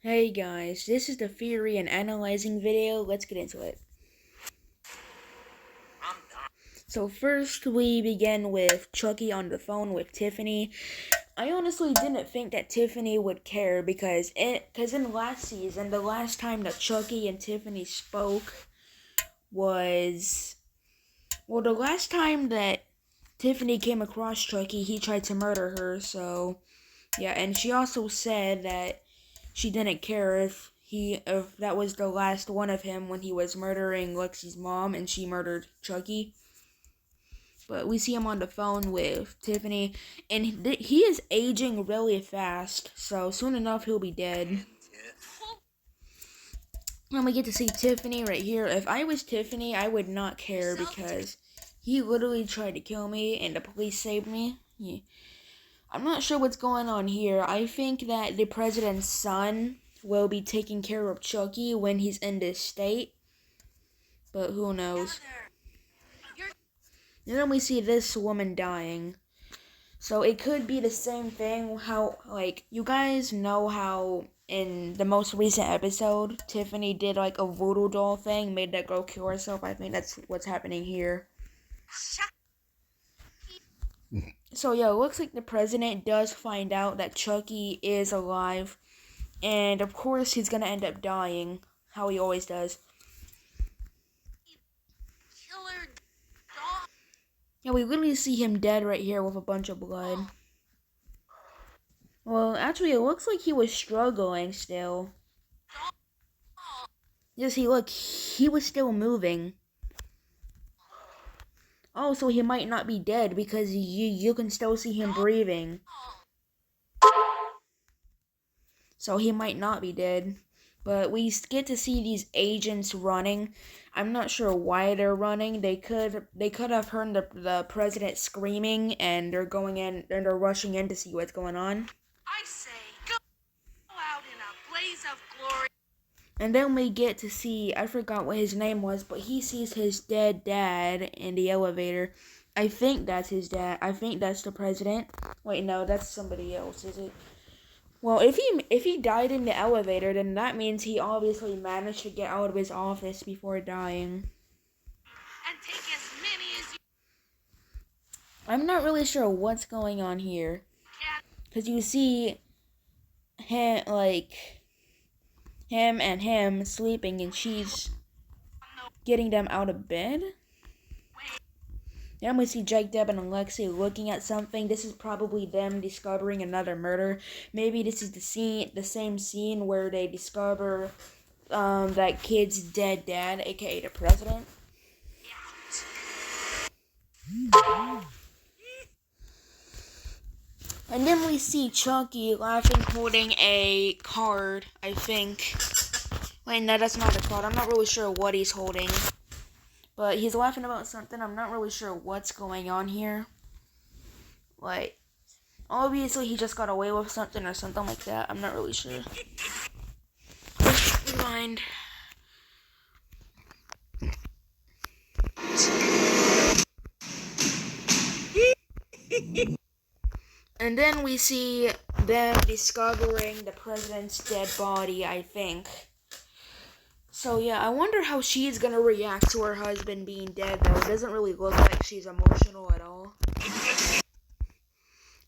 Hey guys, this is the theory and analyzing video. Let's get into it. So first we begin with Chucky on the phone with Tiffany. I honestly didn't think that Tiffany would care because in last season, the last time that Chucky and Tiffany spoke was the last time that Tiffany came across Chucky, he tried to murder her. So yeah, and she also said that she didn't care if that was the last one of him when he was murdering Lexi's mom and she murdered Chucky. But we see him on the phone with Tiffany, and he is aging really fast, so soon enough he'll be dead. And we get to see Tiffany right here. If I was Tiffany, I would not care because he literally tried to kill me and the police saved me. Yeah. I'm not sure what's going on here. I think that the president's son will be taking care of Chucky when he's in this state. But who knows. And then we see this woman dying. So it could be the same thing. How, you guys know how in the most recent episode, Tiffany did like a voodoo doll thing, made that girl kill herself. I think that's what's happening here. So yeah, it looks like the president does find out that Chucky is alive. And of course he's gonna end up dying, how he always does. Yeah, we literally see him dead right here with a bunch of blood. Well, actually it looks like he was struggling still. Yes, he was still moving. Oh, so he might not be dead because you can still see him breathing. So he might not be dead. But we get to see these agents running. I'm not sure why they're running. They could have heard the president screaming and they're going in and they're rushing in to see what's going on. I say, go out in a blaze of glory. And then we get to see, I forgot what his name was, but he sees his dead dad in the elevator. I think that's his dad. I think that's the president. Wait, no, that's somebody else, is it? Well, if he died in the elevator, then that means he obviously managed to get out of his office before dying. And take as many as you I'm not really sure what's going on here. can. Because you see him, him and him sleeping and she's getting them out of bed. Then we see Jake, Deb, and Alexei looking at something. This is probably them discovering another murder. Maybe this is the same scene where they discover that kid's dead dad, aka the president. And then we see Chucky laughing, holding a card, I think. Wait, no, that's not a card. I'm not really sure what he's holding. But he's laughing about something. I'm not really sure what's going on here. Like, obviously he just got away with something or something like that. I'm not really sure. Rewind. And then we see them discovering the president's dead body, I think. So yeah, I wonder how she's gonna react to her husband being dead, though. It doesn't really look like she's emotional at all.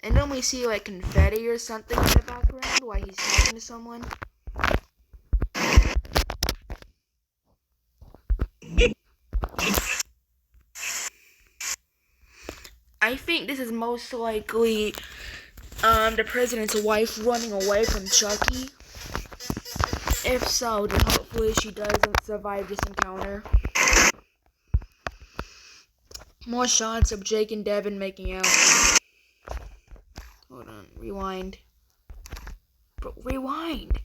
And then we see like confetti or something in the background while he's talking to someone. I think this is most likely the president's wife running away from Chucky. If so, then hopefully she doesn't survive this encounter. More shots of Jake and Devin making out. Hold on, rewind. But rewind!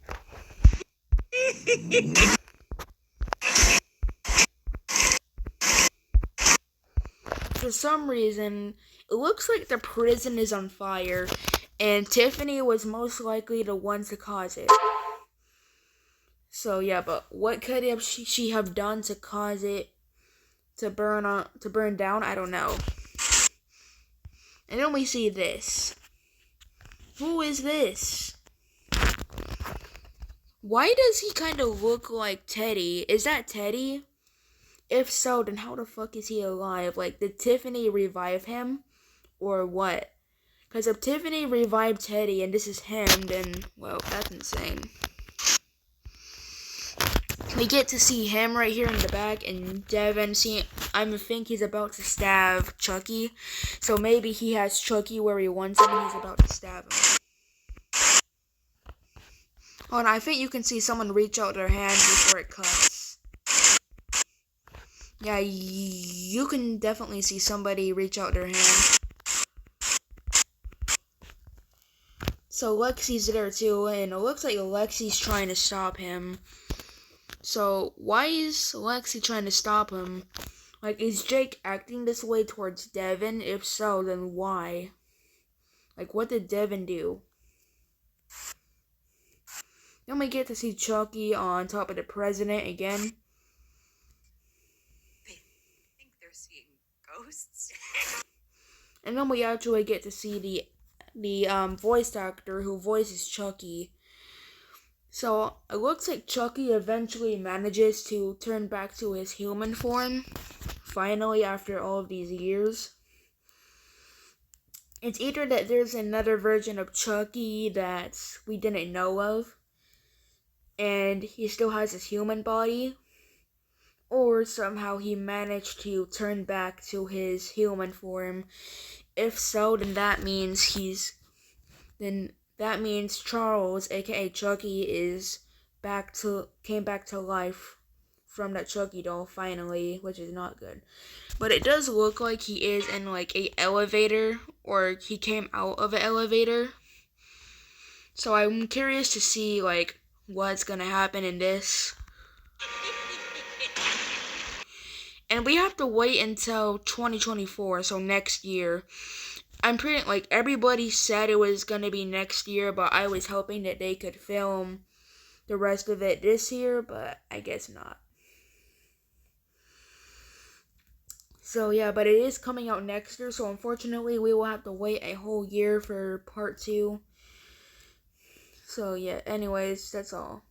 For some reason, it looks like the prison is on fire, and Tiffany was most likely the one to cause it. So yeah, but what could she have done to cause it to burn down? I don't know. And then we see this. Who is this? Why does he kind of look like Teddy? Is that Teddy? If so, then how the fuck is he alive? Like, did Tiffany revive him? Or what? Because if Tiffany revived Teddy and this is him, then, well, that's insane. We get to see him right here in the back, and Devin, I think he's about to stab Chucky. So maybe he has Chucky where he wants him and he's about to stab him. Hold on, I think you can see someone reach out their hand before it cuts. Yeah, you can definitely see somebody reach out their hand. So Lexi's there too, and it looks like Lexi's trying to stop him. So why is Lexi trying to stop him? Like, is Jake acting this way towards Devin? If so, then why? Like, what did Devin do? Then we get to see Chucky on top of the president again. They think they're seeing ghosts. And then we actually get to see the voice actor who voices Chucky. So it looks like Chucky eventually manages to turn back to his human form, finally, after all of these years. It's either that there's another version of Chucky that we didn't know of, and he still has his human body, or somehow he managed to turn back to his human form. If so, then that means Charles, aka Chucky, came back to life from that Chucky doll finally, which is not good. But it does look like he is in like a elevator, or he came out of an elevator. So I'm curious to see like what's gonna happen in this. And we have to wait until 2024, so next year. I'm pretty, like, everybody said it was gonna be next year, but I was hoping that they could film the rest of it this year, but I guess not. So yeah, but it is coming out next year, so unfortunately we will have to wait a whole year for part 2. So yeah, anyways, that's all.